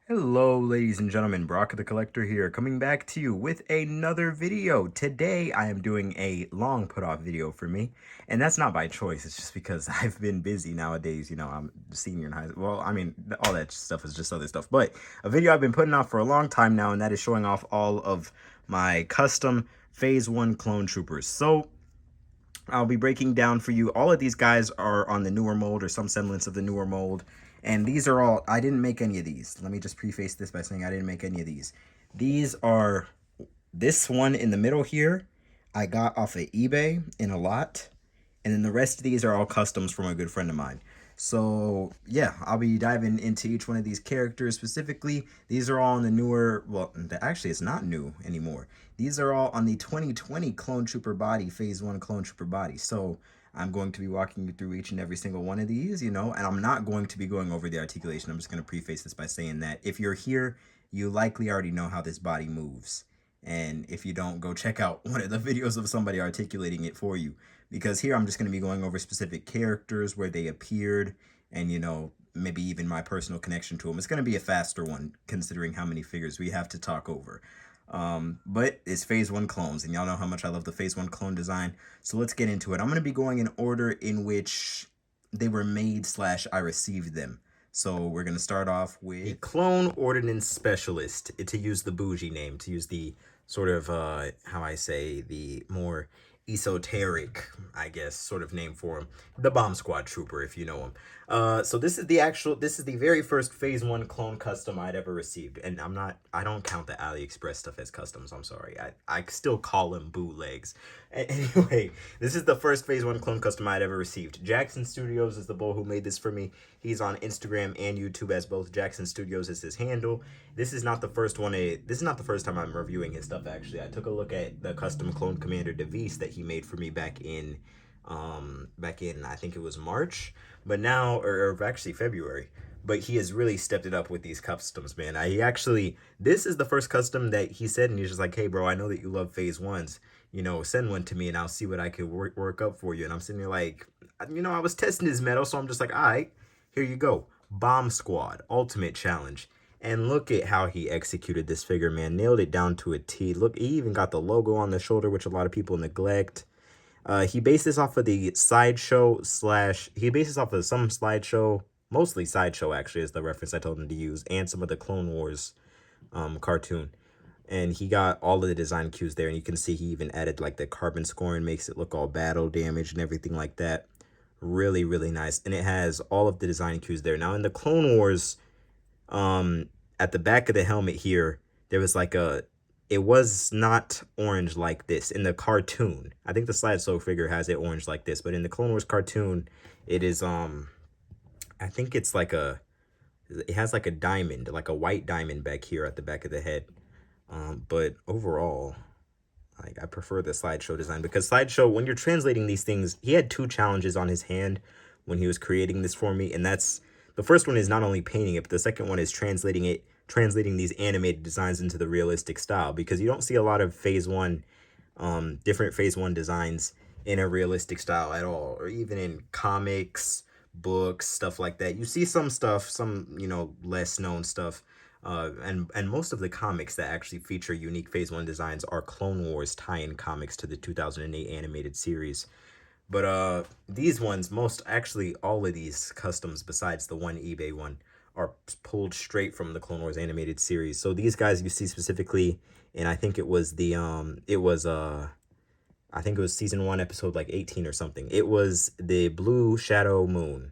Hello ladies and gentlemen, Brock the Collector here, coming back to you with another video. Today I am doing a long put off video for me, and that's not by choice, it's just because I've been busy nowadays. I'm a senior in high school. Well, I mean, all that stuff is just other stuff, but a video I've been putting off for a long time now, and that is showing off all of my custom Phase 1 clone troopers. So I'll be breaking down for you. All of these guys are on the newer mold or some semblance of the newer mold. And these are all, I didn't make any of these. Let me just preface this by saying I didn't make any of these. These are, this one in the middle here, I got off of eBay in a lot. And then the rest of these are all customs from a good friend of mine. So yeah, I'll be diving into each one of these characters specifically. These are all on the newer, well, actually it's not new anymore. These are all on the 2020 Clone Trooper body, Phase 1 Clone Trooper body. So I'm going to be walking you through each and every single one of these, and I'm not going to be going over the articulation. I'm just going to preface this by saying that if you're here, you likely already know how this body moves. And if you don't, go check out one of the videos of somebody articulating it for you. Because here I'm just going to be going over specific characters, where they appeared, and, maybe even my personal connection to them. It's going to be a faster one, considering how many figures we have to talk over. But it's Phase 1 clones, and y'all know how much I love the Phase 1 clone design. So let's get into it. I'm going to be going in order in which they were made / I received them. So we're going to start off with a Clone Ordinance Specialist, to use the bougie name, to use the sort of, how I say, the more esoteric, I guess, sort of name for him. The Bomb Squad Trooper, if you know him. So this is the very first Phase 1 clone custom I'd ever received. And I don't count the AliExpress stuff as customs, I'm sorry. I still call them bootlegs. Anyway, this is the first Phase 1 clone custom I'd ever received. Jackson Studios is the bull who made this for me. He's on Instagram and YouTube as both. Jackson Studios is his handle. This is not the first time I'm reviewing his stuff, actually. I took a look at the custom clone commander Device that he made for me back in I think it was March, but now, or actually February. But he has really stepped it up with these customs, man. This is the first custom that he said, and he's just like, hey bro, I know that you love Phase 1s, send one to me and I'll see what I could work up for you. And I'm sitting there like, I was testing his metal, so I'm just like, all right, here you go. Bomb Squad Ultimate Challenge. And look at how he executed this figure, man. Nailed it down to a T. Look, he even got the logo on the shoulder, which a lot of people neglect. He based this off of the sideshow he based this off of some slideshow, mostly sideshow actually is the reference I told him to use, and some of the Clone Wars cartoon. And he got all of the design cues there, and you can see he even added like the carbon scoring, makes it look all battle damage and everything like that. Really, really nice. And it has all of the design cues there. Now in the Clone Wars, at the back of the helmet here, there was like it was not orange like this in the cartoon. I think the slideshow figure has it orange like this, but in the Clone Wars cartoon, it is I think it's like it has like a diamond, like a white diamond back here at the back of the head. But overall, like, I prefer the slideshow design, because slideshow, when you're translating these things, he had 2 challenges on his hand when he was creating this for me, and that's the first one is not only painting it, but the second one is translating these animated designs into the realistic style, because you don't see a lot of Phase 1, different Phase 1 designs in a realistic style at all, or even in comics, books, stuff like that. You see some stuff, some, less known stuff, and most of the comics that actually feature unique Phase 1 designs are Clone Wars tie-in comics to the 2008 animated series. But these ones, all of these customs besides the one eBay one, are pulled straight from the Clone Wars animated series. So these guys you see specifically, and I think it was I think it was season 1 episode like 18 or something. It was the Blue Shadow Moon.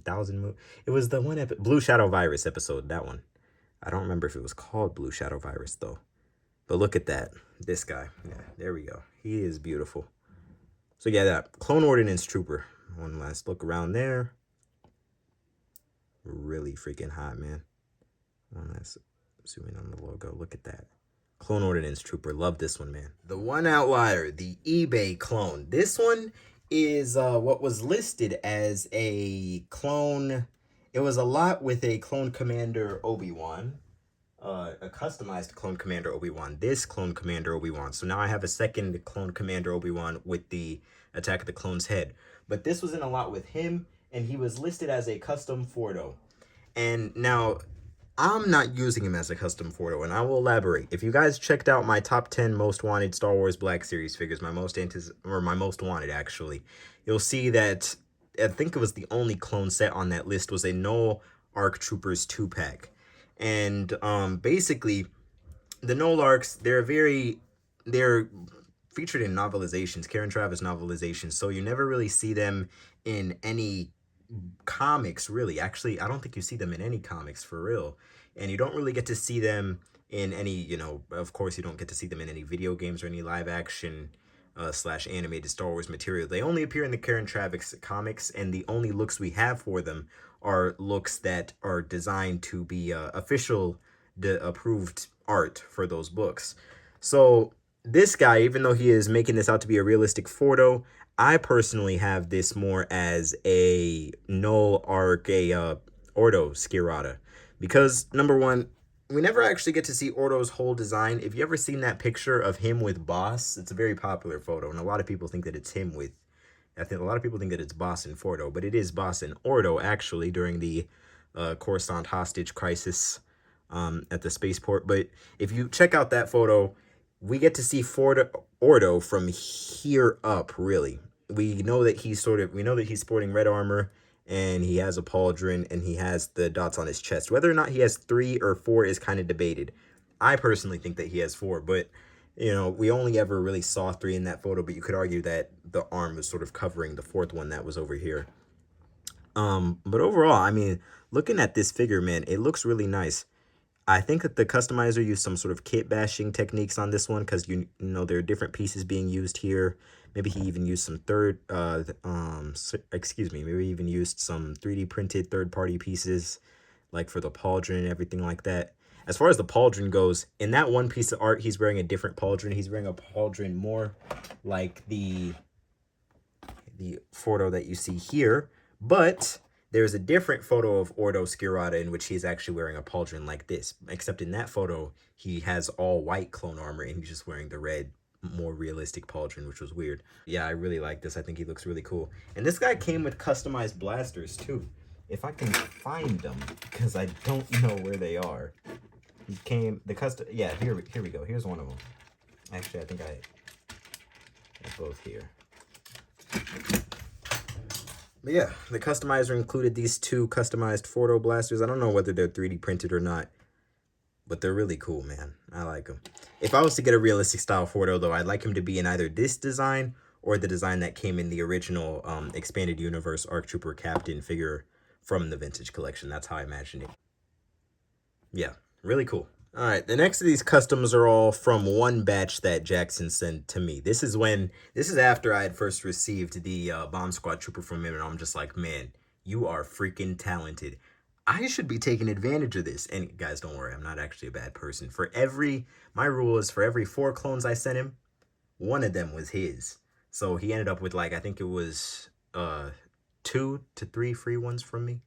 Thousand Moon. It was the one Blue Shadow Virus episode, that one. I don't remember if it was called Blue Shadow Virus though. But look at that. This guy. Yeah, there we go. He is beautiful. So yeah, that Clone Ordinance Trooper. One last look around there. Really freaking hot, man. One last zoom in on the logo. Look at that. Clone Ordinance Trooper. Love this one, man. The one outlier, the eBay clone. This one is what was listed as a clone. It was a lot with a Clone Commander Obi-Wan. A customized Clone Commander Obi-Wan. This Clone Commander Obi-Wan. So now I have a second Clone Commander Obi-Wan with the Attack of the Clones head. But this was in a lot with him, and he was listed as a custom Fordo. And now I'm not using him as a custom photo, and I will elaborate. If you guys checked out my top 10 most wanted Star Wars Black Series figures, my most wanted actually, you'll see that I think it was the only clone set on that list was a Null Arc Troopers 2-pack. And basically the Null Arcs, they're featured in novelizations, Karen Travis novelizations, so you never really see them in any comics, really. Actually, I don't think you see them in any comics for real. And you don't really get to see them in any, of course, you don't get to see them in any video games or any live action slash animated Star Wars material. They only appear in the Karen Travis comics, and the only looks we have for them are looks that are designed to be official, approved art for those books. So this guy, even though he is making this out to be a realistic photo, I personally have this more as a null arc, a Ordo Skirata. Because, number one, we never actually get to see Ordo's whole design. If you ever seen that picture of him with Boss, it's a very popular photo, and a lot of people think that it's him with, I think a lot of people think that it's Boss and Fordo, but it is Boss and Ordo, actually, during the Coruscant hostage crisis at the spaceport. But if you check out that photo, we get to see Ordo from here up, really. We know that he's sporting red armor, and he has a pauldron, and he has the dots on his chest. Whether or not he has 3 or 4 is kind of debated. I personally think that he has 4, but we only ever really saw 3 in that photo, but you could argue that the arm was sort of covering the 4th one that was over here. But overall, I mean, looking at this figure, man, it looks really nice. I think that the customizer used some sort of kit bashing techniques on this one, because you know there are different pieces being used here. Maybe he even used some maybe he even used some 3D printed third-party pieces, like for the pauldron and everything like that. As far as the pauldron goes, in that one piece of art, he's wearing a different pauldron. He's wearing a pauldron more like the photo that you see here, but there's a different photo of Ordo Skirata in which he's actually wearing a pauldron like this, except in that photo, he has all white clone armor and he's just wearing the red, more realistic pauldron, which was weird. Yeah, I really like this. I think he looks really cool. And this guy came with customized blasters too. If I can find them, because I don't know where they are. He came, yeah, here we go. Here's one of them. Actually, I think they're both here. But yeah, the customizer included these 2 customized Fordo blasters. I don't know whether they're 3D printed or not, but they're really cool, man. I like them. If I was to get a realistic style Fordo, though, I'd like him to be in either this design or the design that came in the original Expanded Universe ARC Trooper Captain figure from the Vintage Collection. That's how I imagined it. Yeah, really cool. All right, the next of these customs are all from one batch that Jackson sent to me. This is after I had first received the Bomb Squad Trooper from him, and I'm just like, man, you are freaking talented. I should be taking advantage of this. And guys, don't worry, I'm not actually a bad person. My rule is for every 4 clones I sent him, 1 of them was his. So he ended up with, like, I think it was 2 to 3 free ones from me.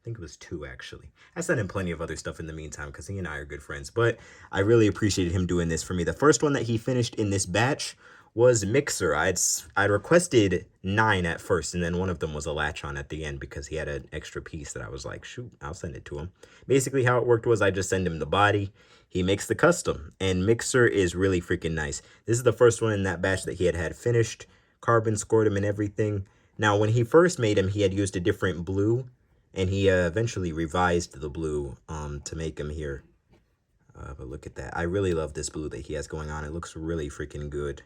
I think it was 2, actually. I sent him plenty of other stuff in the meantime because he and I are good friends. But I really appreciated him doing this for me. The first one that he finished in this batch was Mixer. I'd requested 9 at first, and then one of them was a latch on at the end because he had an extra piece that I was like, shoot, I'll send it to him. Basically, how it worked was I just send him the body. He makes the custom, and Mixer is really freaking nice. This is the first one in that batch that he had finished. Carbon scored him and everything. Now, when he first made him, he had used a different blue, and he eventually revised the blue to make him here. But look at that. I really love this blue that he has going on. It looks really freaking good.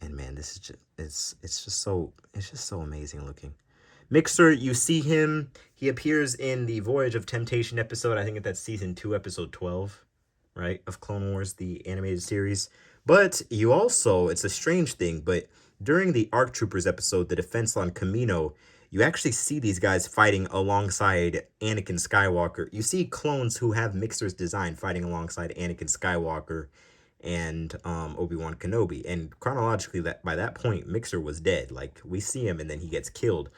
And man, this is just, it's just so amazing looking. Mixer, you see him. He appears in the Voyage of Temptation episode. I think that's season 2, episode 12, right? Of Clone Wars, the animated series. But you also, it's a strange thing, but during the ARC Troopers episode, the Defense on Camino, you actually see these guys fighting alongside Anakin Skywalker. You see clones who have Mixer's design fighting alongside Anakin Skywalker and Obi-Wan Kenobi. And chronologically, by that point, Mixer was dead. Like, we see him and then he gets killed.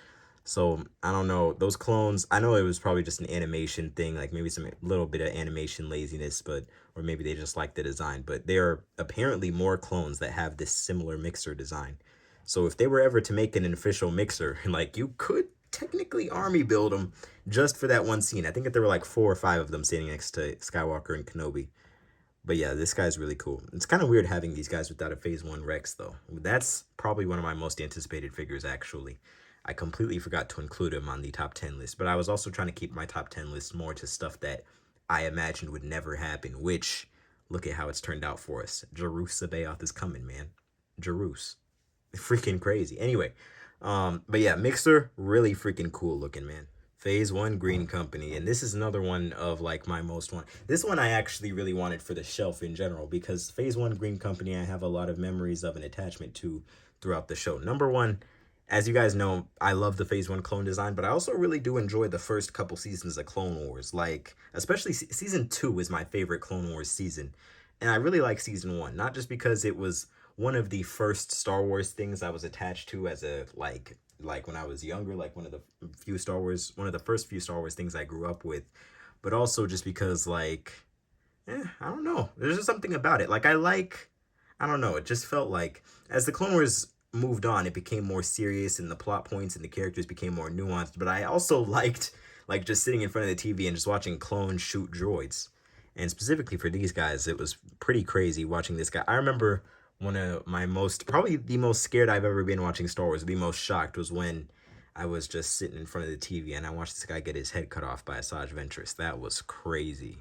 So, I don't know. Those clones, I know it was probably just an animation thing, like maybe some little bit of animation laziness, or maybe they just like the design. But there are apparently more clones that have this similar Mixer design. So if they were ever to make an official Mixer, like, you could technically army build them just for that one scene. I think that there were like 4 or 5 of them standing next to Skywalker and Kenobi. But yeah, this guy's really cool. It's kind of weird having these guys without a Phase 1 Rex, though. That's probably one of my most anticipated figures, actually. I completely forgot to include him on the top 10 list, but I was also trying to keep my top 10 list more to stuff that I imagined would never happen, which, look at how it's turned out for us. Jerus Sabaoth is coming, man. Jerus. Freaking crazy. Anyway, but yeah, Mixer, really freaking cool looking, man. Phase 1 Green Company, and this is another one of like my most one. This one I actually really wanted for the shelf in general, because Phase 1 Green Company I have a lot of memories of an attachment to throughout the show. Number one, as you guys know, I love the Phase 1 clone design, but I also really do enjoy the first couple seasons of Clone Wars. Like, especially season 2 is my favorite Clone Wars season. And I really like season 1, not just because it was one of the first Star Wars things I was attached to as a, like when I was younger, like one of the first few Star Wars things I grew up with, but also just because, like, I don't know. There's just something about it. Like, I don't know. It just felt like as the Clone Wars moved on, it became more serious and the plot points and the characters became more nuanced. But I also liked, like, just sitting in front of the TV and just watching clones shoot droids. And specifically for these guys, it was pretty crazy watching this guy. I remember one of my probably the most scared I've ever been watching Star Wars, the most shocked, was when I was just sitting in front of the TV and I watched this guy get his head cut off by Asajj Ventress. That was crazy.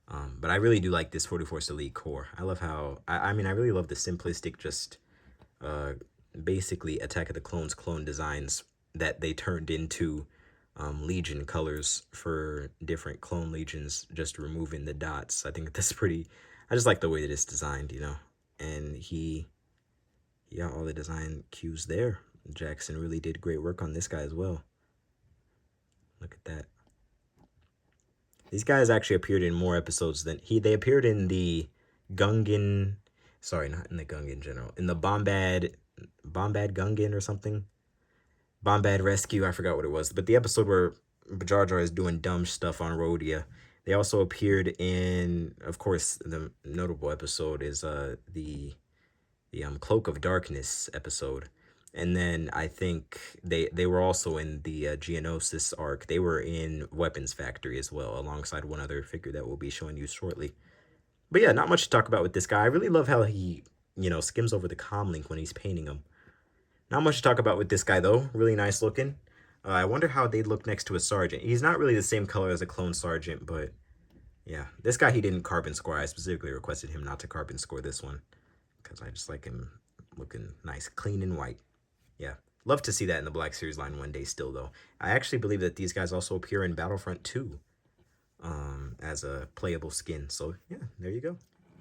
But I really do like this 44th Elite core. I love how, I mean, I really love the simplistic, just basically Attack of the Clones clone designs that they turned into Legion colors for different clone legions, just removing the dots. I think that's pretty, I just like the way that it's designed, you know. And he got all the design cues there. Jackson really did great work on this guy as well. Look at that. These guys actually appeared in more episodes than they appeared in the Gungan, sorry, not in the Gungan General, in the Bombad Gungan or something. Bombad Rescue, I forgot what it was, but the episode where Jar Jar is doing dumb stuff on Rhodia. They also appeared in, of course, the notable episode is the Cloak of Darkness episode. And then I think they were also in the Geonosis arc. They were in Weapons Factory as well, alongside one other figure that we'll be showing you shortly. But yeah, not much to talk about with this guy. I really love how he, you know, skims over the comm link when he's painting him. Not much to talk about with this guy, though. Really nice looking. I wonder how they'd look next to a Sergeant. He's not really the same color as a clone Sergeant, but yeah. This guy he didn't carbon score. I specifically requested him not to carbon score this one, because I just like him looking nice, clean and white. Yeah. Love to see that in the Black Series line one day still, though. I actually believe that these guys also appear in Battlefront 2 as a playable skin. So, yeah, there you go.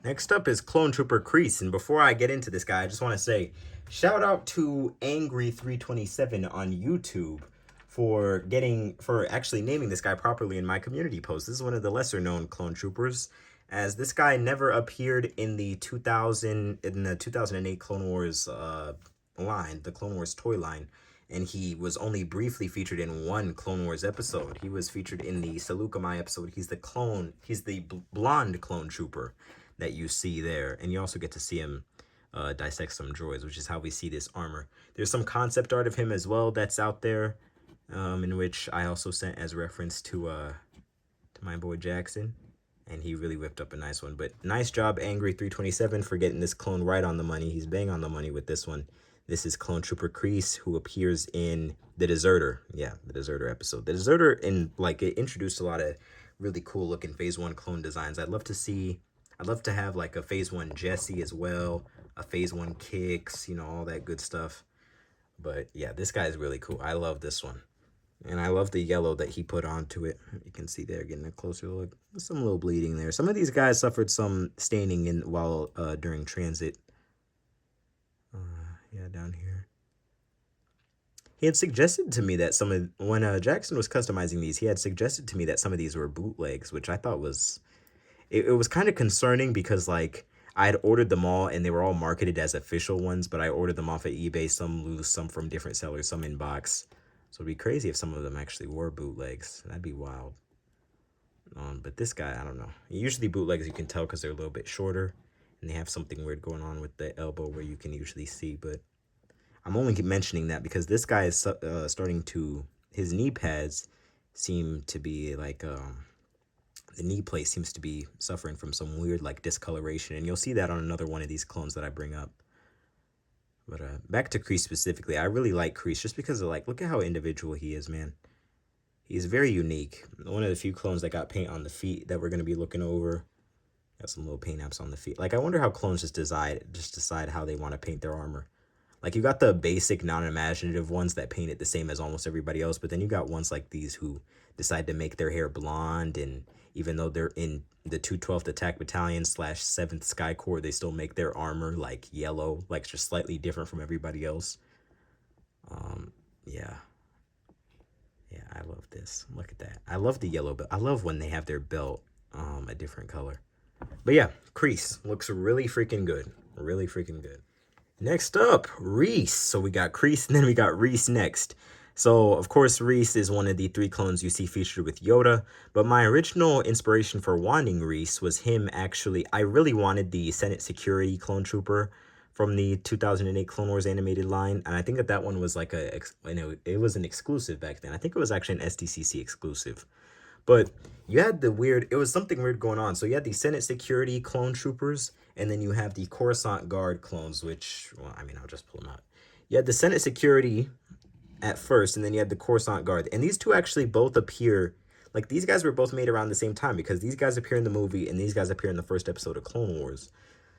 Next up is Clone Trooper Crease. And before I get into this guy, I just want to say, shout out to Angry327 on YouTube for actually naming this guy properly in my community post. This is one of the lesser known Clone Troopers, as this guy never appeared in the 2008 Clone Wars line, the Clone Wars toy line, and he was only briefly featured in one Clone Wars episode. He was featured in the Seleucami episode. He's the blonde Clone Trooper that you see there, and you also get to see him dissect some droids, which is how we see this armor. There's some concept art of him as well that's out there, in which I also sent as reference to my boy Jackson, and he really whipped up a nice one. But nice job, Angry327, for getting this clone right on the money. He's bang on the money with this one. This is Clone Trooper Crease, who appears in The Deserter. Yeah, The Deserter episode. The Deserter, it introduced a lot of really cool looking Phase 1 clone designs. I'd love to have like a Phase 1 Jesse as well, a Phase 1 Kix, you know, all that good stuff. But yeah, this guy is really cool. I love this one. And I love the yellow that he put onto it. You can see there, getting a closer look. Some little bleeding there. Some of these guys suffered some staining while during transit. Yeah, down here. He had suggested to me that when Jackson was customizing these, he had suggested to me that some of these were bootlegs, which I thought was, it was kind of concerning, because like I had ordered them all and they were all marketed as official ones, but I ordered them off of eBay, some loose, some from different sellers, some in box. So it'd be crazy if some of them actually were bootlegs. That'd be wild. But this guy, I don't know. Usually bootlegs you can tell because they're a little bit shorter and they have something weird going on with the elbow where you can usually see. But I'm only mentioning that because this guy is starting to his knee pads seem to be like the knee plate seems to be suffering from some weird like discoloration, and you'll see that on another one of these clones that I bring up. But back to Crease specifically, I really like Crease just because of like, look at how individual he is, man. He's very unique. One of the few clones that got paint on the feet that we're gonna be looking over. Got some little paint apps on the feet. Like, I wonder how clones just decide how they want to paint their armor. Like, you got the basic non-imaginative ones that paint it the same as almost everybody else, but then you got ones like these who decide to make their hair blonde, and even though they're in the 212th Attack Battalion / 7th Sky Corps, they still make their armor like yellow, like just slightly different from everybody else. Yeah. Yeah, I love this. Look at that. I love the yellow belt. I love when they have their belt a different color. But yeah, Crease looks really freaking good. Really freaking good. Next up, Reese. So we got Crease and then we got Reese next. So, of course, Reese is one of the 3 clones you see featured with Yoda. But my original inspiration for wanting Reese was him actually. I really wanted the Senate Security Clone Trooper from the 2008 Clone Wars animated line. And I think that one was like it was an exclusive back then. I think it was actually an SDCC exclusive. But you had it was something weird going on. So you had the Senate Security Clone Troopers, and then you have the Coruscant Guard clones, which, well, I mean, I'll just pull them out. You had the Senate Security at first, and then you had the Coruscant Guard. And these two actually both appear, like, these guys were both made around the same time, because these guys appear in the movie, and these guys appear in the first episode of Clone Wars.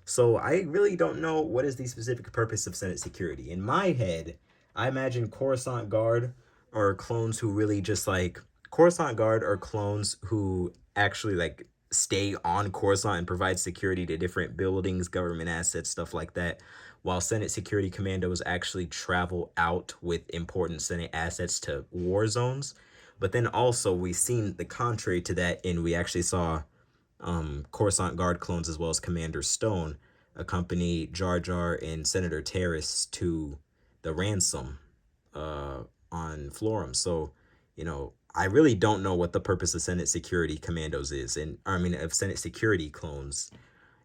So I really don't know what is the specific purpose of Senate Security. In my head, I imagine Coruscant Guard are clones who really just, like, Coruscant Guard are clones who actually like stay on Coruscant and provide security to different buildings, government assets, stuff like that, while Senate Security Commandos actually travel out with important Senate assets to war zones. But then also we've seen the contrary to that, and we actually saw Coruscant Guard clones as well as Commander Stone accompany Jar Jar and Senator Terrace to the ransom on Florum. So, you know, I really don't know what the purpose of Senate Security Commandos is, and I mean of Senate Security clones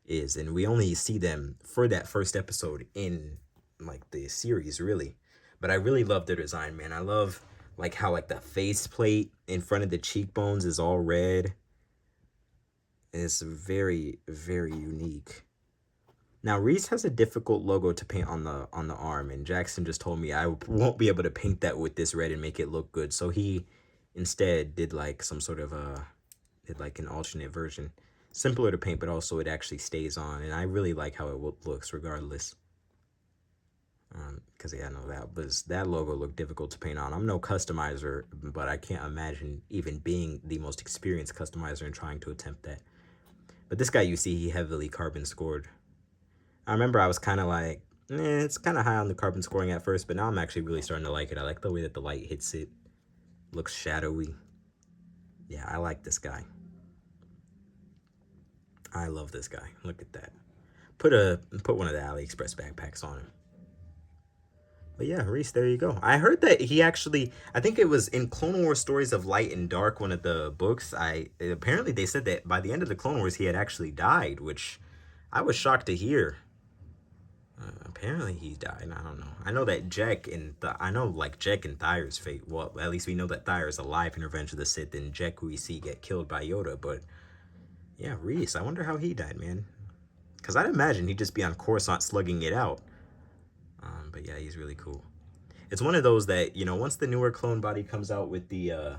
is, and we only see them for that first episode in like the series, really. But I really love their design, man. I love like how like the faceplate in front of the cheekbones is all red. It's very, very unique. Now, Reese has a difficult logo to paint on the arm, and Jackson just told me I won't be able to paint that with this red and make it look good. So he instead did like some sort of did like an alternate version. Simpler to paint, but also it actually stays on, and I really like how it looks regardless. Because yeah, no, that logo looked difficult to paint on. I'm no customizer, but I can't imagine even being the most experienced customizer and trying to attempt that. But this guy, you see, he heavily carbon scored. I remember I was kind of like, it's kind of high on the carbon scoring at first, but now I'm actually really starting to like it. I like the way that the light hits it. Looks shadowy. Yeah, I like this guy. I love this guy. Look at that. Put one of the AliExpress backpacks on him. But yeah, Reese, there you go. I heard that he actually, I think it was in Clone Wars Stories of Light and Dark, one of the books, apparently they said that by the end of the Clone Wars he had actually died, which I was shocked to hear. Apparently he died. I don't know. I know that Jack and Thyr's fate. Well, at least we know that Thyr is alive in Revenge of the Sith, and Jack we see get killed by Yoda. But yeah, Reese. I wonder how he died, man. Because I'd imagine he'd just be on Coruscant slugging it out. But yeah, he's really cool. It's one of those that, you know, once the newer clone body comes out with the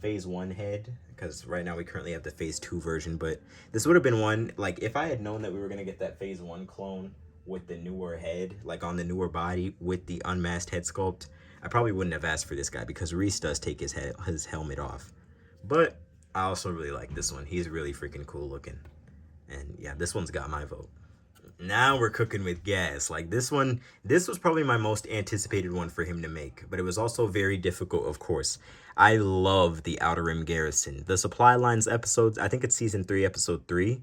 Phase 1 head, because right now we currently have the Phase 2 version, but this would have been one, like, if I had known that we were going to get that Phase 1 clone with the newer head, like on the newer body with the unmasked head sculpt, I probably wouldn't have asked for this guy, because Reese does take his helmet off. But I also really like this one. He's really freaking cool looking. And yeah, this one's got my vote. Now we're cooking with gas. Like this was probably my most anticipated one for him to make, but it was also very difficult, of course. I love the Outer Rim Garrison. The Supply Lines episodes, I think it's season 3, episode 3.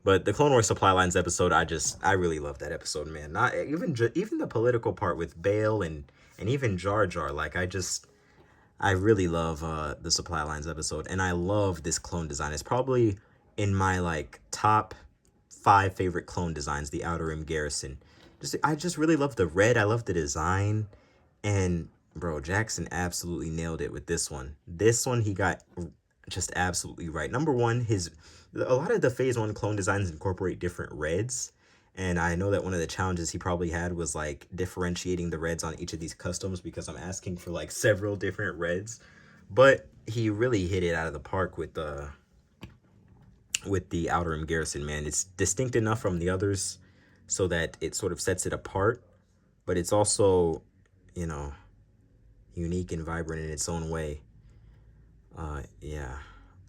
But the Clone Wars Supply Lines episode, I really love that episode, man. Not even the political part with Bail and even Jar Jar. Like I really love the Supply Lines episode, and I love this clone design. It's probably in my like top 5 favorite clone designs, the Outer Rim Garrison. I just really love the red. I love the design, and Bro, Jackson absolutely nailed it with this one. This one he got just absolutely right. Number one, a lot of the Phase 1 clone designs incorporate different reds. And I know that one of the challenges he probably had was like differentiating the reds on each of these customs, because I'm asking for like several different reds. But he really hit it out of the park with the Outer Rim Garrison, man. It's distinct enough from the others so that it sort of sets it apart, but it's also, you know, unique and vibrant in its own way. Yeah,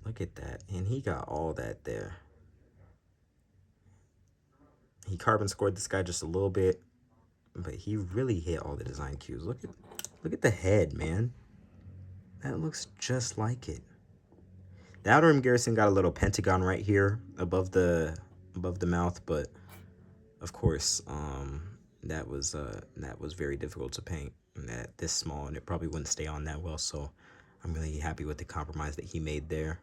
look at that. And he got all that there. He carbon scored this guy just a little bit, but he really hit all the design cues. Look at the head, man. That looks just like it. The Outer Rim Garrison got a little pentagon right here above the mouth, but of course, that was very difficult to paint at this small, and it probably wouldn't stay on that well. So I'm really happy with the compromise that he made there.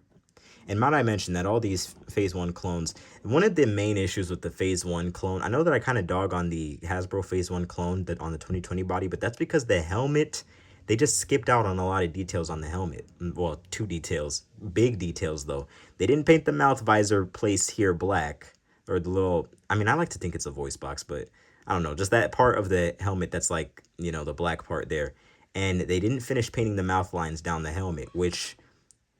And might I mention that all these Phase 1 clones, one of the main issues with the Phase 1 clone, I know that I kind of dog on the Hasbro Phase 1 clone that on the 2020 body, but that's because the helmet, they just skipped out on a lot of details on the helmet. Well, two details, big details though. They didn't paint the mouth visor place here black, or the little, I mean, I like to think it's a voice box, but I don't know, just that part of the helmet that's like, you know, the black part there. And they didn't finish painting the mouth lines down the helmet, which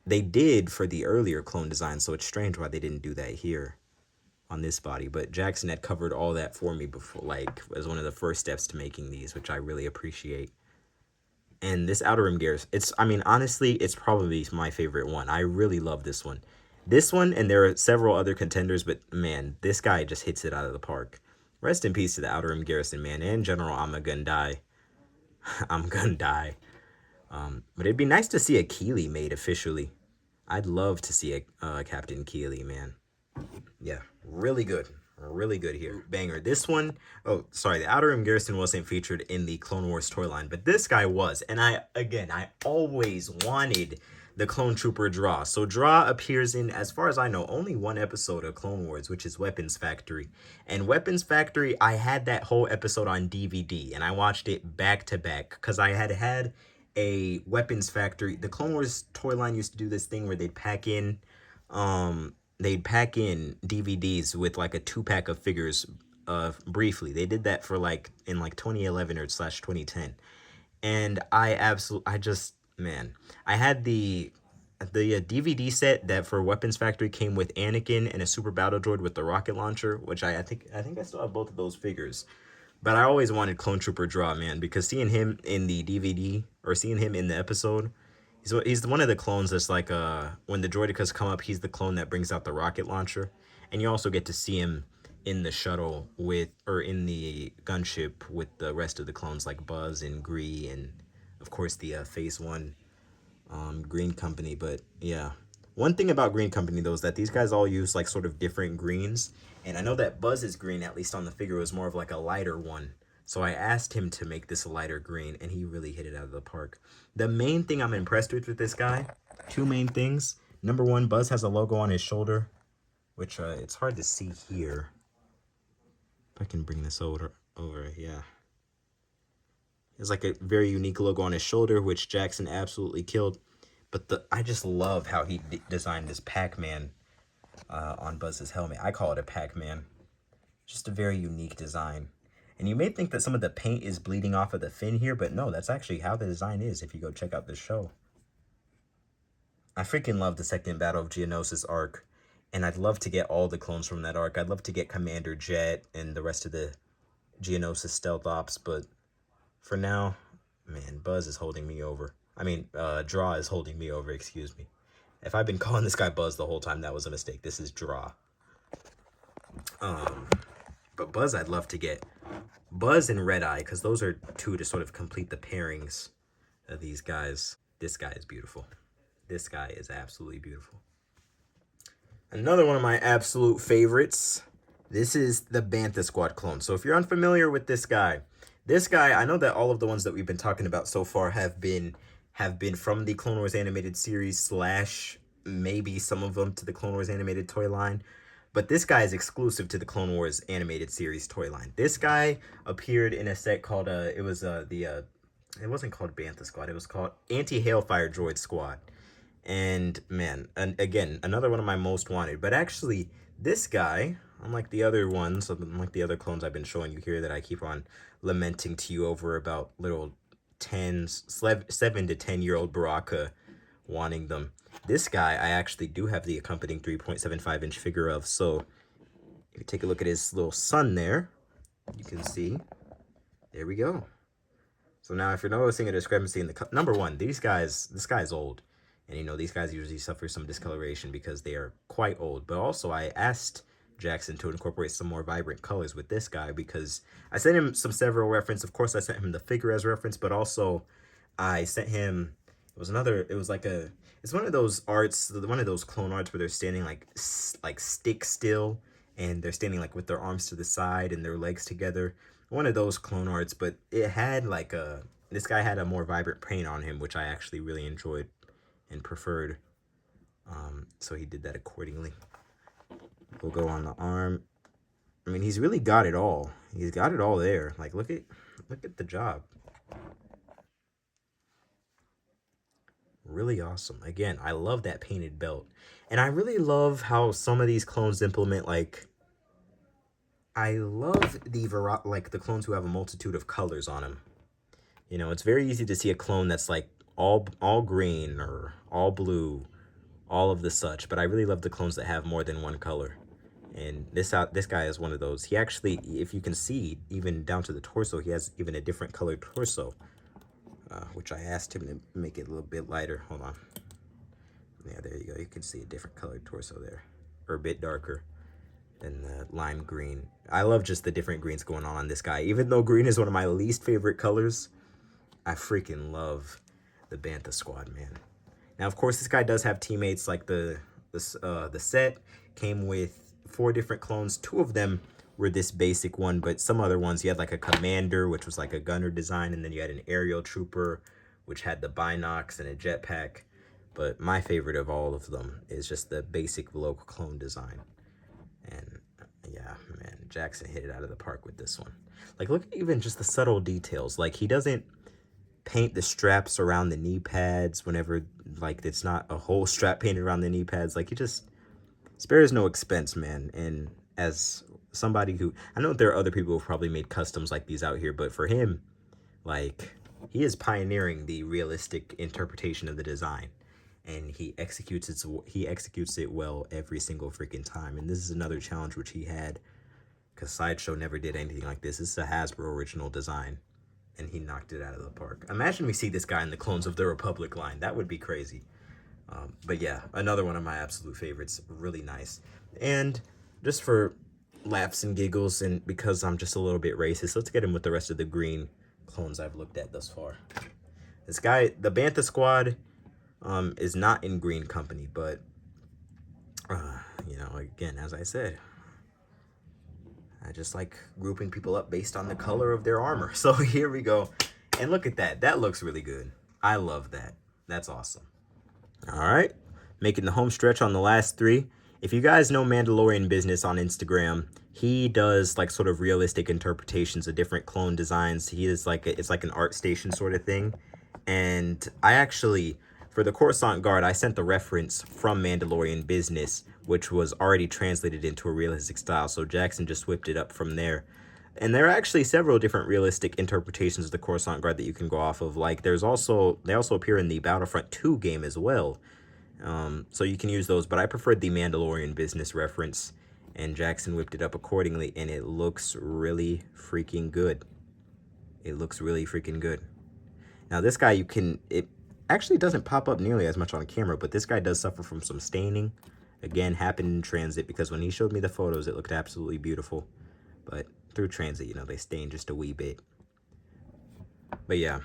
they did for the earlier clone design, so it's strange why they didn't do that here on this body. But Jackson had covered all that for me before, like, as one of the first steps to making these, which I really appreciate. And this Outer Rim Gears, I mean, honestly, it's probably my favorite one. I really love this one. This one, and there are several other contenders, but man, this guy just hits it out of the park. Rest in peace to the Outer Rim Garrison, man. And General, I'm gonna die. I'm gonna die. But it'd be nice to see a Keeley made officially. I'd love to see a Captain Keeley, man. Yeah, really good. Really good here. Banger. This one, oh, sorry, the Outer Rim Garrison wasn't featured in the Clone Wars toy line, but this guy was. And I always wanted the Clone Trooper Draw. So Draw appears in, as far as I know, only one episode of Clone Wars, which is Weapons Factory. And Weapons Factory, I had that whole episode on DVD, and I watched it back to back because I had a Weapons Factory. The Clone Wars toy line used to do this thing where they'd pack in DVDs with like a 2-pack of figures briefly. They did that for like in like 2011 or slash 2010. And man, I had the DVD set that for Weapons Factory came with Anakin and a super battle droid with the rocket launcher, which I think I still have both of those figures. But I always wanted Clone Trooper Draw, man, because seeing him in the DVD or seeing him in the episode, he's one of the clones that's like when the droidicas come up, he's the clone that brings out the rocket launcher. And you also get to see him in the shuttle or in the gunship with the rest of the clones like Buzz and Gree and of course the Phase 1 Green Company. But yeah, one thing about Green Company though is that these guys all use like sort of different greens, and I know that Buzz's green, at least on the figure, was more of like a lighter one. So I asked him to make this a lighter green, and he really hit it out of the park. The main thing I'm impressed with this guy, two main things. Number one, Buzz has a logo on his shoulder, which it's hard to see here. If I can bring this over, yeah. It's like a very unique logo on his shoulder, which Jackson absolutely killed. But I just love how he designed this Pac-Man on Buzz's helmet. I call it a Pac-Man. Just a very unique design. And you may think that some of the paint is bleeding off of the fin here, but no, that's actually how the design is if you go check out this show. I freaking love the Second Battle of Geonosis arc, and I'd love to get all the clones from that arc. I'd love to get Commander Jet and the rest of the Geonosis stealth ops, but for now, man, Buzz is holding me over. I mean, Draw is holding me over, excuse me. If I've been calling this guy Buzz the whole time, that was a mistake. This is Draw. But Buzz, I'd love to get Buzz and Red Eye, because those are two to sort of complete the pairings of these guys. This guy is beautiful. This guy is absolutely beautiful. Another one of my absolute favorites. This is the Bantha Squad clone. So if you're unfamiliar with this guy, I know that all of the ones that we've been talking about so far have been from the Clone Wars animated series slash maybe some of them to the Clone Wars animated toy line. But this guy is exclusive to the Clone Wars animated series toy line. This guy appeared in a set called the It wasn't called Bantha Squad. It was called Anti-Hailfire Droid Squad. And man, and again, another one of my most wanted. But actually, this guy, unlike the other ones, unlike the other clones I've been showing you here that I keep on lamenting to you over about little 7 to 10-year-old Baraka wanting them. This guy, I actually do have the accompanying 3.75-inch figure of. So if you take a look at his little son there, you can see, there we go. So now if you're noticing a discrepancy in the, number one, this guy's old. And you know, these guys usually suffer some discoloration because they are quite old. But also I asked Jackson to incorporate some more vibrant colors with this guy because I sent him several reference. Of course, I sent him the figure as reference, but also I sent him, it's one of those arts, one of those clone arts where they're standing like stick still and they're standing like with their arms to the side and their legs together. One of those clone arts, but it had like this guy had a more vibrant paint on him, which I actually really enjoyed and preferred. So he did that accordingly. We'll go on the arm. I mean, he's really got it all. He's got it all there. Like, look at the job. Really awesome. Again, I love that painted belt. And I really love how some of these clones implement, like, I love the clones who have a multitude of colors on them. You know, it's very easy to see a clone that's like all green or all blue, all of the such, but I really love the clones that have more than one color. And this guy is one of those. He actually, if you can see, even down to the torso, he has even a different colored torso, which I asked him to make it a little bit lighter. Hold on. Yeah, there you go. You can see a different colored torso there, or a bit darker than the lime green. I love just the different greens going on this guy. Even though green is one of my least favorite colors, I freaking love the Bantha Squad, man. Now, of course, this guy does have teammates. Like the set came with 4 different clones. 2 of them were this basic one, but some other ones, you had like a commander, which was like a gunner design, and then you had an aerial trooper, which had the binocs and a jetpack. But my favorite of all of them is just the basic local clone design. And yeah, man, Jackson hit it out of the park with this one. Like, look at even just the subtle details. Like, he doesn't paint the straps around the knee pads whenever, like, it's not a whole strap painted around the knee pads. Like, he just spares no expense, man. And as somebody who, I know there are other people who've probably made customs like these out here, but for him, like, he is pioneering the realistic interpretation of the design. And he executes it well every single freaking time. And this is another challenge which he had, because Sideshow never did anything like this. This is a Hasbro original design, and he knocked it out of the park. Imagine we see this guy in the Clones of the Republic line. That would be crazy. But yeah, another one of my absolute favorites. Really nice. And just for laughs and giggles, and because I'm just a little bit racist, let's get him with the rest of the green clones I've looked at thus far. This guy, the Bantha Squad, is not in green company, but you know, again, as I said, I just like grouping people up based on the color of their armor. So here we go, and look at that. That looks really good. I love that. That's awesome. All right, making the home stretch on the last 3. If you guys know Mandalorian Business on Instagram, he does like sort of realistic interpretations of different clone designs. He is like it's like an art station sort of thing. And I actually, for the Coruscant Guard, I sent the reference from Mandalorian Business, which was already translated into a realistic style. So Jackson just whipped it up from there. And there are actually several different realistic interpretations of the Coruscant Guard that you can go off of. Like, they also appear in the Battlefront 2 game as well. So you can use those, but I preferred the Mandalorian Business reference, and Jackson whipped it up accordingly, and it looks really freaking good. It looks really freaking good. Now, this guy, it actually doesn't pop up nearly as much on camera, but this guy does suffer from some staining. Again, happened in transit, because when he showed me the photos, it looked absolutely beautiful. But through transit, you know, they stain just a wee bit. But yeah,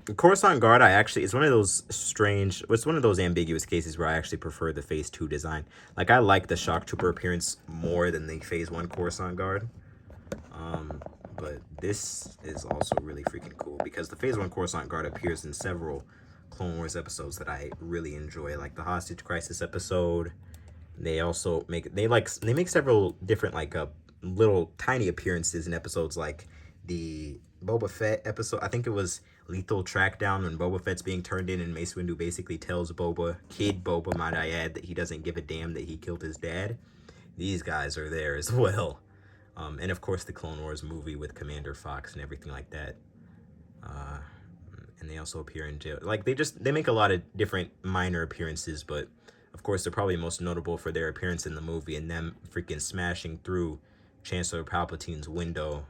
the Coruscant Guard, it's one of those ambiguous cases where I actually prefer the Phase 2 design. Like, I like the Shock Trooper appearance more than the Phase 1 Coruscant Guard. But this is also really freaking cool, because the Phase 1 Coruscant Guard appears in several Clone Wars episodes that I really enjoy, like the Hostage Crisis episode. They also make several different, like, little tiny appearances in episodes like the Boba Fett episode. I think it was Lethal Trackdown, when Boba Fett's being turned in and Mace Windu basically tells Kid Boba, might I add, that he doesn't give a damn that he killed his dad. These guys are there as well. And of course the Clone Wars movie with Commander Fox and everything like that. And they also appear in jail. Like, they make a lot of different minor appearances, but of course they're probably most notable for their appearance in the movie and them freaking smashing through Chancellor Palpatine's window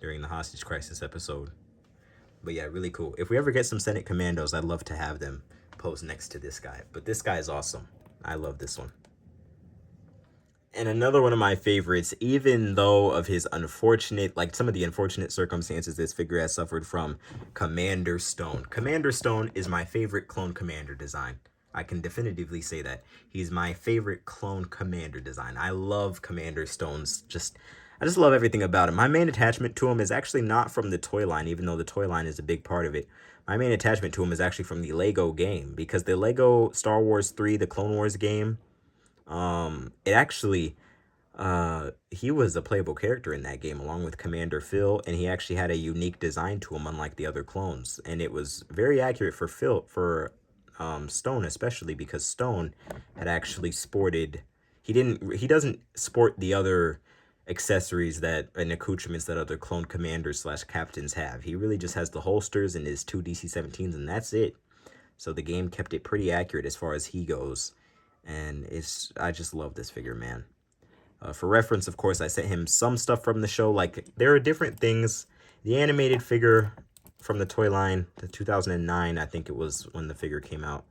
during the hostage crisis episode. But yeah, really cool. If we ever get some Senate Commandos, I'd love to have them pose next to this guy. But this guy is awesome. I love this one. And another one of my favorites, even though of his unfortunate, like some of the unfortunate circumstances this figure has suffered from, Commander Stone. Commander Stone is my favorite clone commander design. I can definitively say that. He's my favorite clone commander design. I love Commander Stone's I just love everything about him. My main attachment to him is actually not from the toy line, even though the toy line is a big part of it. My main attachment to him is actually from the Lego game, because the Lego Star Wars 3, the Clone Wars game, it actually, he was a playable character in that game along with Commander Phil, and he actually had a unique design to him unlike the other clones, and it was very accurate for Stone, especially because Stone had actually sported, he doesn't sport the other accessories and accoutrements that other clone commanders slash captains have. He really just has the holsters and his two DC-17s, and that's it. So the game kept it pretty accurate as far as he goes. And I just love this figure, man. For reference, of course, I sent him some stuff from the show. Like, there are different things. The animated figure from the toy line, the 2009, I think it was when the figure came out.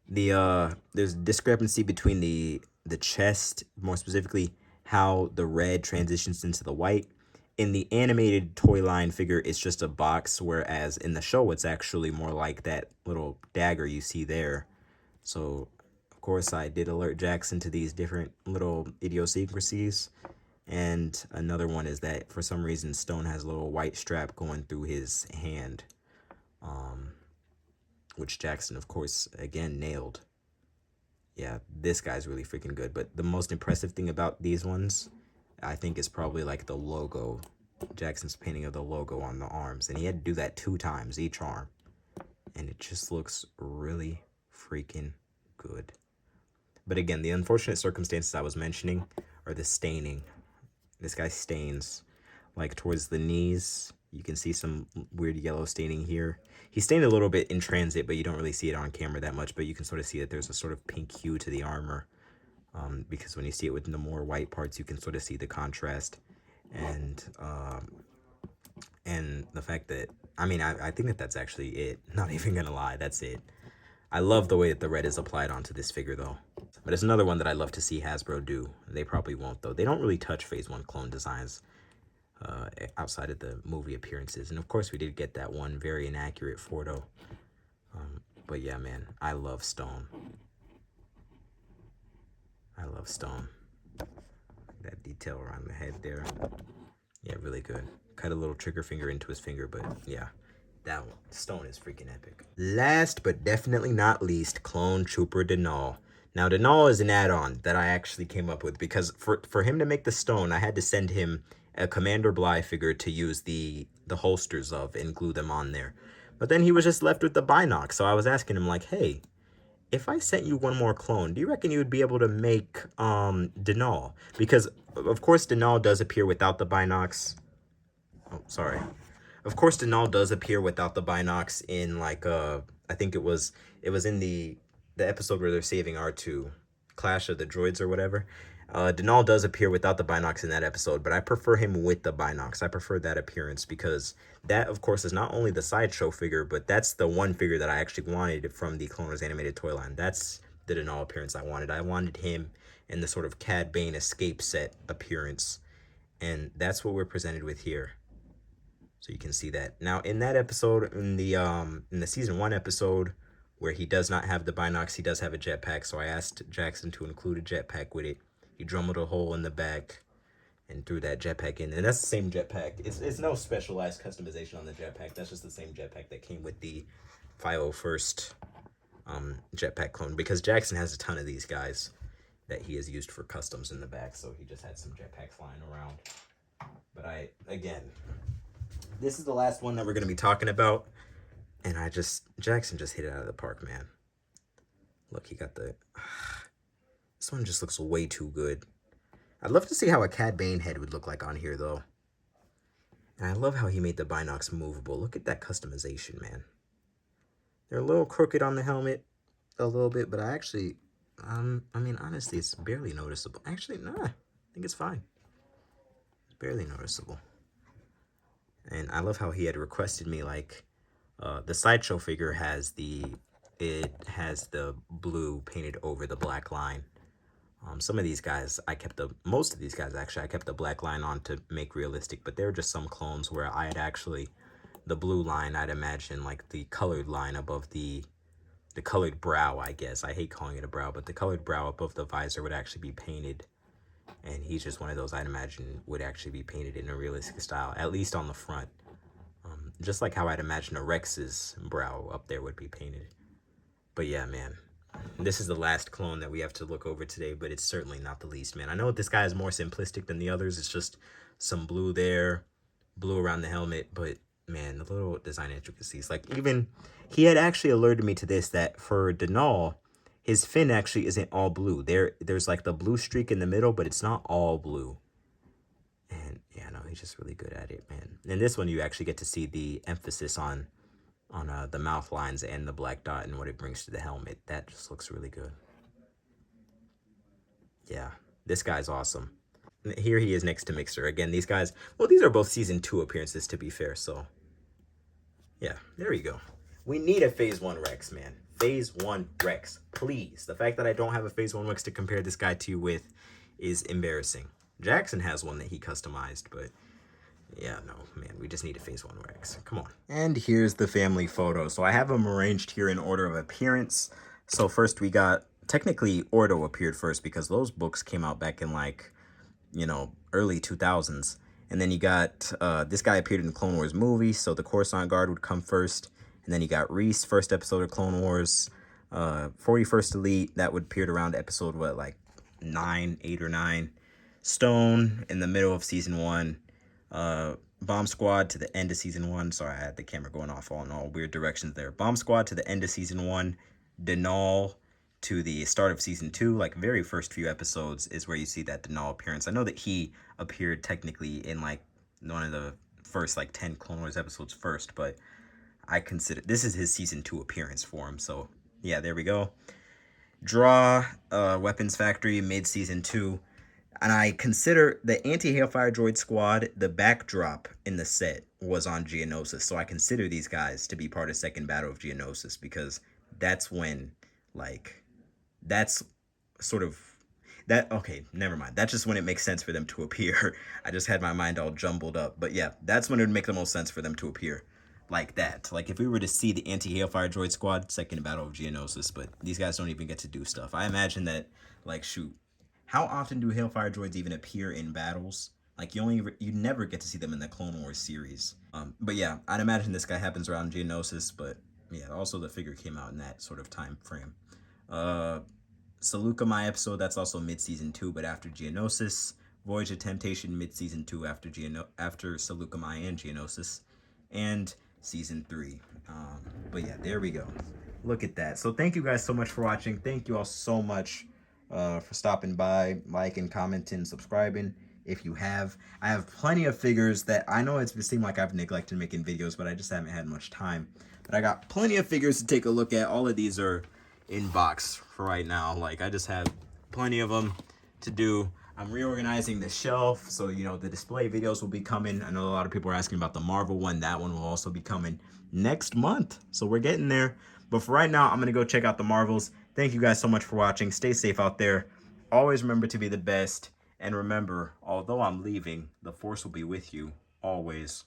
There's discrepancy between the chest, more specifically, how the red transitions into the white. In the animated toy line figure, it's just a box, whereas in the show, it's actually more like that little dagger you see there. So, of course, I did alert Jackson to these different little idiosyncrasies. And another one is that, for some reason, Stone has a little white strap going through his hand. Which Jackson, of course, again, nailed. Yeah, this guy's really freaking good. But the most impressive thing about these ones, I think, is probably like the logo. Jackson's painting of the logo on the arms. And he had to do that 2 times each arm. And it just looks really freaking good. But again, the unfortunate circumstances I was mentioning are the staining. This guy stains like towards the knees. You can see some weird yellow staining here. He stained a little bit in transit, but you don't really see it on camera that much. But you can sort of see that there's a sort of pink hue to the armor. Because when you see it with the more white parts, you can sort of see the contrast. And the fact that, I think that that's actually it. Not even gonna lie, that's it. I love the way that the red is applied onto this figure, though. But it's another one that I'd love to see Hasbro do. They probably won't, though. They don't really touch Phase 1 clone designs outside of the movie appearances. And, of course, we did get that one very inaccurate Fordo. But, yeah, man, I love Stone. I love Stone. That detail around the head there. Yeah, really good. Cut a little trigger finger into his finger, but, yeah. That one, Stone, is freaking epic. Last but definitely not least, Clone Trooper Denal. Now, Denal is an add-on that I actually came up with because for him to make the Stone, I had to send him a Commander Bly figure to use the holsters of and glue them on there. But then he was just left with the binocs, so I was asking him, like, hey, if I sent you one more clone, do you reckon you would be able to make Denal? Because, of course, Denal does appear without the binocs. Oh, sorry. Of course, Denal does appear without the binocs in, like, I think it was in the episode where they're saving R2, Clash of the Droids or whatever. Denal does appear without the binocs in that episode, but I prefer him with the binocs. I prefer that appearance because that, of course, is not only the sideshow figure, but that's the one figure that I actually wanted from the Clone Wars animated toy line. That's the Denal appearance I wanted. I wanted him in the sort of Cad Bane escape set appearance, and that's what we're presented with here. So you can see that. Now, in that episode, in the season 1 episode, where he does not have the binocs, he does have a jetpack. So I asked Jackson to include a jetpack with it. He drummed a hole in the back and threw that jetpack in. And that's the same jetpack. It's no specialized customization on the jetpack. That's just the same jetpack that came with the 501st jetpack clone. Because Jackson has a ton of these guys that he has used for customs in the back. So he just had some jetpacks flying around. But again, this is the last one that we're going to be talking about. And Jackson just hit it out of the park, man. Look, he got the... This one just looks way too good. I'd love to see how a Cad Bane head would look like on here, though. And I love how he made the binocs movable. Look at that customization, man. They're a little crooked on the helmet, a little bit, but I mean, honestly, it's barely noticeable. Actually, nah, I think it's fine. It's barely noticeable. And I love how he had requested me, like, the sideshow figure has the blue painted over the black line. Some of these guys, most of these guys actually, I kept the black line on to make realistic, but there were just some clones where I had actually, the blue line, I'd imagine like the colored line above the colored brow, I guess. I hate calling it a brow, but the colored brow above the visor would actually be painted. And he's just one of those I'd imagine would actually be painted in a realistic style, at least on the front. Just like how I'd imagine a Rex's brow up there would be painted. But yeah, man. This is the last clone that we have to look over today, but it's certainly not the least, man. I know this guy is more simplistic than the others. It's just some blue there, blue around the helmet, but man, the little design intricacies. Like, even, he had actually alerted me to this, that for Denal, his fin actually isn't all blue. There's like the blue streak in the middle, but it's not all blue. And yeah, no, he's just really good at it, man. And this one, you actually get to see the emphasis on the mouth lines and the black dot and what it brings to the helmet. That just looks really good. Yeah, this guy's awesome. Here he is next to Mixer. Again, these guys, well, these are both season 2 appearances, to be fair, so yeah, there we go. We need a phase 1 Rex, man. Phase 1 Rex, please. The fact that I don't have a phase 1 Rex to compare this guy to with is embarrassing. Jackson has one that he customized, but yeah, no, man, we just need a phase 1 Rex. Come on. And here's the family photo. So I have them arranged here in order of appearance. So first we got, technically Ordo appeared first because those books came out back in like, you know, early 2000s. And then you got, this guy appeared in the Clone Wars movie, so the Coruscant Guard would come first. And then you got Reese, first episode of Clone Wars. 41st Elite, that would appear around episode, what, like 8 or 9. Stone in the middle of season 1. Bomb Squad to the end of season 1. Sorry, I had the camera going off all in all weird directions there. Bomb Squad to the end of season 1. Denal to the start of season 2. Like, very first few episodes is where you see that Denal appearance. I know that he appeared technically in like one of the first like 10 Clone Wars episodes first, but I consider this is his season 2 appearance for him. So yeah, there we go. Draw Weapons Factory mid season 2. And I consider the anti-Hailfire Droid squad, the backdrop in the set was on Geonosis. So I consider these guys to be part of Second Battle of Geonosis because that's when, like, that's sort of, that, okay, never mind. That's just when it makes sense for them to appear. I just had my mind all jumbled up. But yeah, that's when it would make the most sense for them to appear like that. Like, if we were to see the anti-Hailfire Droid squad, Second Battle of Geonosis, but these guys don't even get to do stuff. I imagine that, like, shoot, how often do Hailfire droids even appear in battles? Like, you never get to see them in the Clone Wars series. But yeah, I'd imagine this guy happens around Geonosis, but yeah, also the figure came out in that sort of time frame. Seleucus episode, that's also mid-season 2, but after Geonosis. Voyage of Temptation, mid-season 2 after Seleucus and Geonosis. And season 3. But yeah, there we go. Look at that. So thank you guys so much for watching. Thank you all so much for stopping by, liking, commenting, subscribing if you have. I have plenty of figures that I know it seemed like I've neglected making videos, but I just haven't had much time. But I got plenty of figures to take a look at. All of these are in box for right now. Like, I just have plenty of them to do. I'm reorganizing the shelf, so, you know, the display videos will be coming. I know a lot of people are asking about the Marvel one. That one will also be coming next month, so we're getting there. But for right now, I'm going to go check out the Marvels. Thank you guys so much for watching. Stay safe out there. Always remember to be the best. And remember, although I'm leaving, the Force will be with you always.